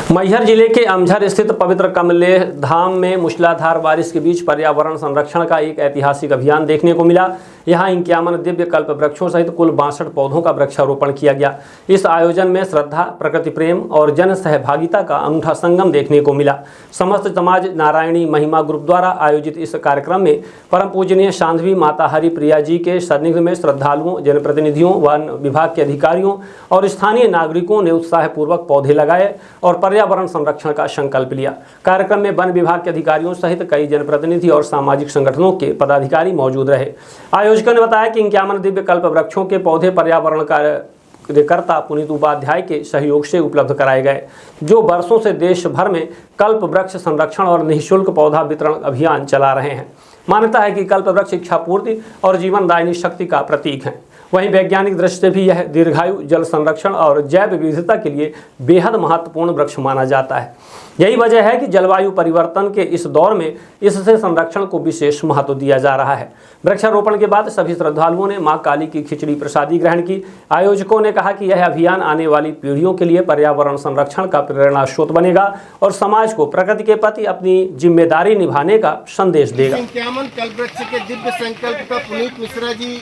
मैहर जिले के अमझर स्थित पवित्र कमलेह धाम में मूसलाधार बारिश के बीच पर्यावरण संरक्षण का एक ऐतिहासिक अभियान देखने को मिला। यहां 51 दिव्य कल्प वृक्षों सहित कुल 62 पौधों का वृक्षारोपण किया गया। इस आयोजन में श्रद्धा, प्रकृति प्रेम और जन सहभागिता का अनूठा संगम देखने को मिला। समस्त समाज नारायणी महिमा ग्रुप द्वारा आयोजित इस कार्यक्रम में परम पूजनीय शांधवी माता हरिप्रिया जी के सानिध्य में श्रद्धालुओं, जनप्रतिनिधियों, वन विभाग के अधिकारियों और स्थानीय नागरिकों ने उत्साहपूर्वक पौधे लगाए और पर्यावरण संरक्षण का संकल्प लिया। कार्यक्रम में वन विभाग के अधिकारियों सहित कई जनप्रतिनिधि और सामाजिक संगठनों के पदाधिकारी मौजूद रहे। आयोजकों ने बताया कि 51 दिव्य कल्प वृक्षों के पौधे पर्यावरण कार्यकर्ता पुनीत उपाध्याय के सहयोग से उपलब्ध कराए गए, जो वर्षों से देश भर में कल्प वृक्ष संरक्षण और निःशुल्क पौधा वितरण अभियान चला रहे हैं। मान्यता है कि कल्प वृक्ष इच्छा पूर्ति और जीवनदायिनी शक्ति का प्रतीक है। वहीं वैज्ञानिक दृष्टि से भी यह दीर्घायु, जल संरक्षण और जैव विविधता के लिए बेहद महत्वपूर्ण वृक्ष माना जाता है। यही वजह है कि जलवायु परिवर्तन के इस दौर में इससे संरक्षण को विशेष महत्व दिया जा रहा है। वृक्षारोपण के बाद सभी श्रद्धालुओं ने मां काली की खिचड़ी प्रसादी ग्रहण की। आयोजकों ने कहा कि यह अभियान आने वाली पीढ़ियों के लिए पर्यावरण संरक्षण का प्रेरणा स्रोत बनेगा और समाज को प्रकृति के प्रति अपनी जिम्मेदारी निभाने का संदेश देगा। 51 कल्पवृक्ष के दिव्य संकल्प का पुनीत मिश्रा जी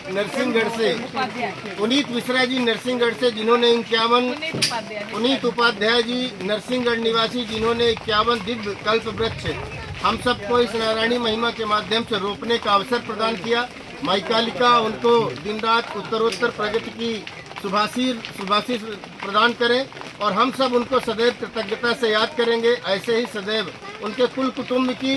नरसिंहगढ़ से जिन्होंने 51 पुनीत उपाध्याय जी नरसिंहगढ़ निवासी जिन्होंने 51 दिव्य कल्प वृक्ष हम सबको इस नारायणी महिमा के माध्यम से रोपने का अवसर प्रदान किया। माई कालिका उनको दिन रात उत्तरोत्तर प्रगति की शुभाशीष प्रदान करें और हम सब उनको सदैव कृतज्ञता से याद करेंगे। ऐसे ही सदैव उनके कुल कुटुंब की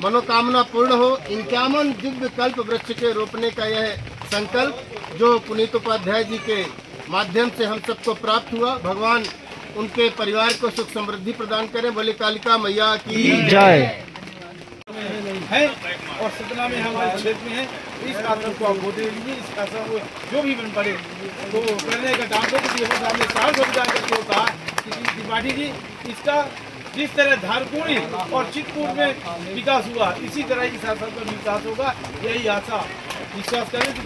मनोकामना पूर्ण हो। 51 दिव्य कल्प वृक्ष के रोपने का यह संकल्प जो पुनीत उपाध्याय जी के माध्यम से हम सबको प्राप्त हुआ, भगवान उनके परिवार को सुख समृद्धि प्रदान करें। बोले कालिका मैया की जय। है और सतना में हमारे क्षेत्र में है, इस आश्रम को आप गोद लीजिए। इस आश्रम को जो भी बन पड़े तो करने का काम करें। हमने साल विचार करके कहा कि त्रिपाठी जी, इसका जिस तरह धारकुणी और चित्रकूट में विकास हुआ, इसी तरह इस आश्रम का विकास होगा। यही आशा विश्वास करें कि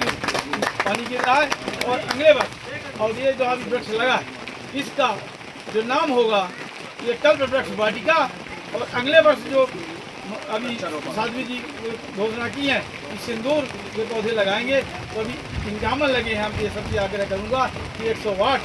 पानी गिर रहा है और अगले वर्ष और ये जो अभी वृक्ष लगा है, इसका जो नाम होगा ये कल्प वृक्ष वाटिका। और अगले वर्ष जो अभी साध्वी जी घोषणा की है कि सिंदूर के पौधे लगाएंगे, तो अभी 51 लगे हैं। हम ये सबसे आग्रह करूंगा कि 108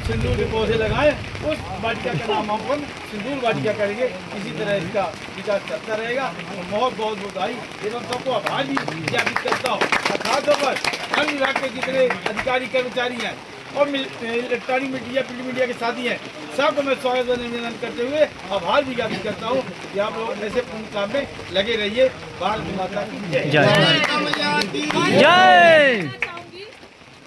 सिंदूर के पौधे लगाएं। उस वाटिका का नाम हम सिंदूर वाटिका करेंगे। इसी तरह इसका विकास चलता रहेगा। बहुत बहुत बधाई एवं सबको आभार भी ज्ञापित करता हूँ। खासतौर पर वन विभाग के जितने अधिकारी कर्मचारी हैं और इलेक्ट्रॉनिक मीडिया, प्रिंट मीडिया के साथी हैं, सबको मैं स्वागत अभिनंदन करते हुए आभार भी ज्ञापित करता हूँ कि आप लोग ऐसे पुण्य काम में लगे रहिए। भारत माता की जय। जय।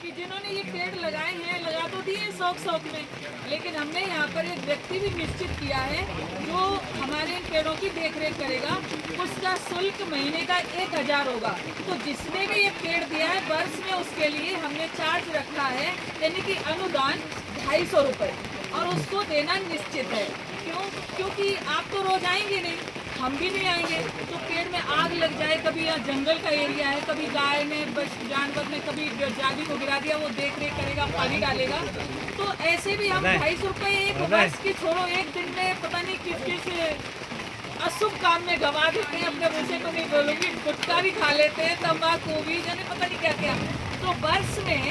कि जिन्होंने ये पेड़ लगाए हैं, लगा तो दिए शौक में, लेकिन हमने यहाँ पर एक व्यक्ति भी निश्चित किया है जो हमारे इन पेड़ों की देखरेख करेगा। उसका शुल्क महीने का 1000 होगा। तो जिसने भी ये पेड़ दिया है वर्ष में, उसके लिए हमने चार्ज रखा है, यानी कि अनुदान 250 रुपये, और उसको देना निश्चित है। क्यों? क्योंकि आप तो रोज आएंगे नहीं, हम भी नहीं आएंगे। तो पेड़ में आग लग जाए, कभी यहाँ जंगल का एरिया है, कभी गाय ने जानवर ने कभी जाली को गिरा दिया, वो देख रेख करेगा, पानी डालेगा। तो ऐसे भी हम 250 रुपये एक वर्ष की छोड़ो, एक दिन में पता नहीं किस किस अशुभ काम में गवा देते हैं। अपने बच्चे को नहीं बोलूँगी, गुटखा भी खा लेते हैं, तम्बाकू भी, जाने पता नहीं क्या क्या। तो वर्ष में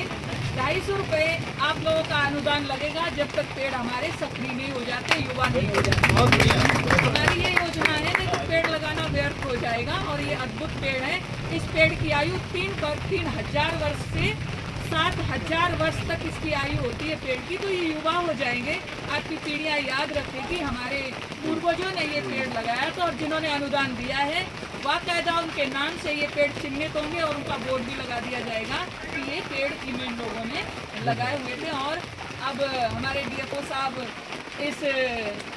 250 रुपये आप लोगों का अनुदान लगेगा जब तक पेड़ हमारे सक्रिय नहीं हो जाते, युवा नहीं हो जाते। हमारी ये योजना है, नहीं तो पेड़ लगाना व्यर्थ हो जाएगा। और ये अद्भुत पेड़ है। इस पेड़ की आयु 3000 वर्ष से 7000 वर्ष तक इसकी आयु होती है पेड़ की। तो ये युवा हो जाएंगे। आपकी पीढ़ियाँ याद रखेगी हमारे पूर्वजों ने ये पेड़ लगाया था, और जिन्होंने अनुदान दिया है बाकायदा उनके नाम से ये पेड़ चिन्हित होंगे और उनका बोर्ड भी लगा दिया जाएगा कि ये पेड़ इन लोगों ने लगाए हुए थे। और अब हमारे DFO साहब इस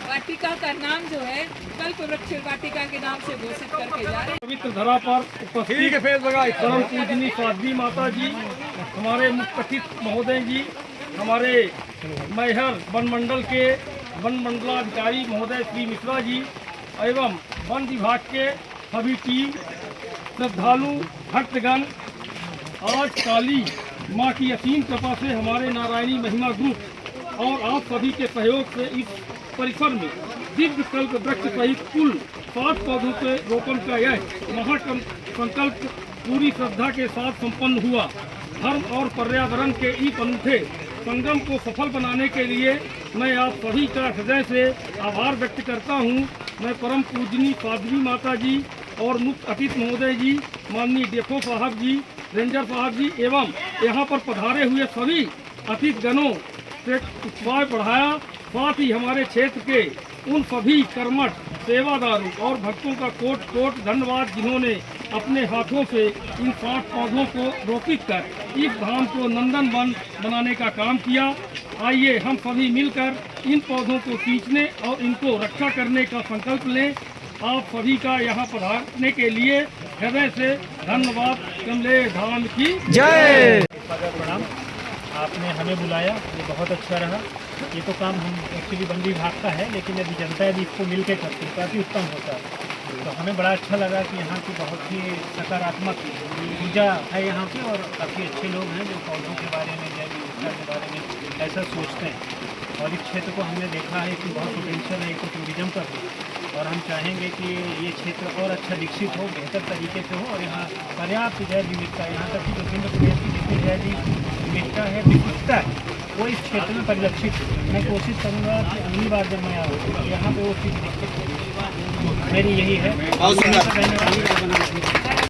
वाटिका का नाम जो है कल्प वृक्ष वाटिका के नाम से घोषित करके जा रहे हैं। पवित्र धरा पर उपस्थित परम पूजनीय साध्वी माता जी, हमारे मुख्य अतिथि महोदय जी, हमारे मैहर वन मंडल के वन मंडलाधिकारी महोदय श्री मिश्रा जी एवं वन विभाग के सभी टीम, श्रद्धालु भक्तगण, आज काली माँ की असीम कृपा से हमारे नारायणी महिमा ग्रुप और आप सभी के सहयोग से इस परिसर में दिव्य कल्प वृक्ष सहित कुल 7 पौधों के रोपण का यह महासंकल्प पूरी श्रद्धा के साथ संपन्न हुआ। धर्म और पर्यावरण के इस अनूठे संगम को सफल बनाने के लिए मैं आप सभी का हृदय से आभार व्यक्त करता हूँ। मैं परम पूजनी साध्वी माता जी और मुख्य अतिथि महोदय जी, माननीय डेफो साहब जी, रेंजर साहब जी एवं यहाँ पर पधारे हुए सभी अतिथिगणों से उत्साह बढ़ाया। साथ ही हमारे क्षेत्र के उन सभी कर्मठ सेवादारों और भक्तों का कोट कोट धन्यवाद जिन्होंने अपने हाथों से इन 60 पौधों को रोपित कर इस धाम को नंदन वन बनाने का काम किया। आइए हम सभी मिलकर इन पौधों को सींचने और इनको रक्षा करने का संकल्प लें। आप सभी का यहाँ पधारने के लिए हृदय से धन्यवाद। कमले धाम की जय। प्रणाम, आपने हमें बुलाया, ये बहुत अच्छा रहा। ये तो काम हम एक्चुअली वन विभाग का है, लेकिन यदि जनता यदि इसको मिल के करती है काफ़ी उत्तम होता है। तो हमें बड़ा अच्छा लगा कि यहाँ की बहुत ही सकारात्मक ऊर्जा है यहाँ पे, और काफ़ी अच्छे लोग हैं जो पौधों के बारे में या विविधता के बारे में ऐसा सोचते हैं। और इस क्षेत्र को हमने देखा है कि बहुत पोटेंशियल है इको टूरिज्म का भी, और हम चाहेंगे कि ये क्षेत्र और अच्छा विकसित हो, बेहतर तरीके से हो, और यहाँ पर्याप्त जैव विविधता, यहाँ तक कि दक्षिण प्रदेश की जितनी जैव विविधता है, विविधता है, वो इस क्षेत्र में परिलक्षित है। मैं कोशिश करूँगा कि अगली बार जब मैं आऊँ तो यहाँ पे वो चीज़ मेरी यही है।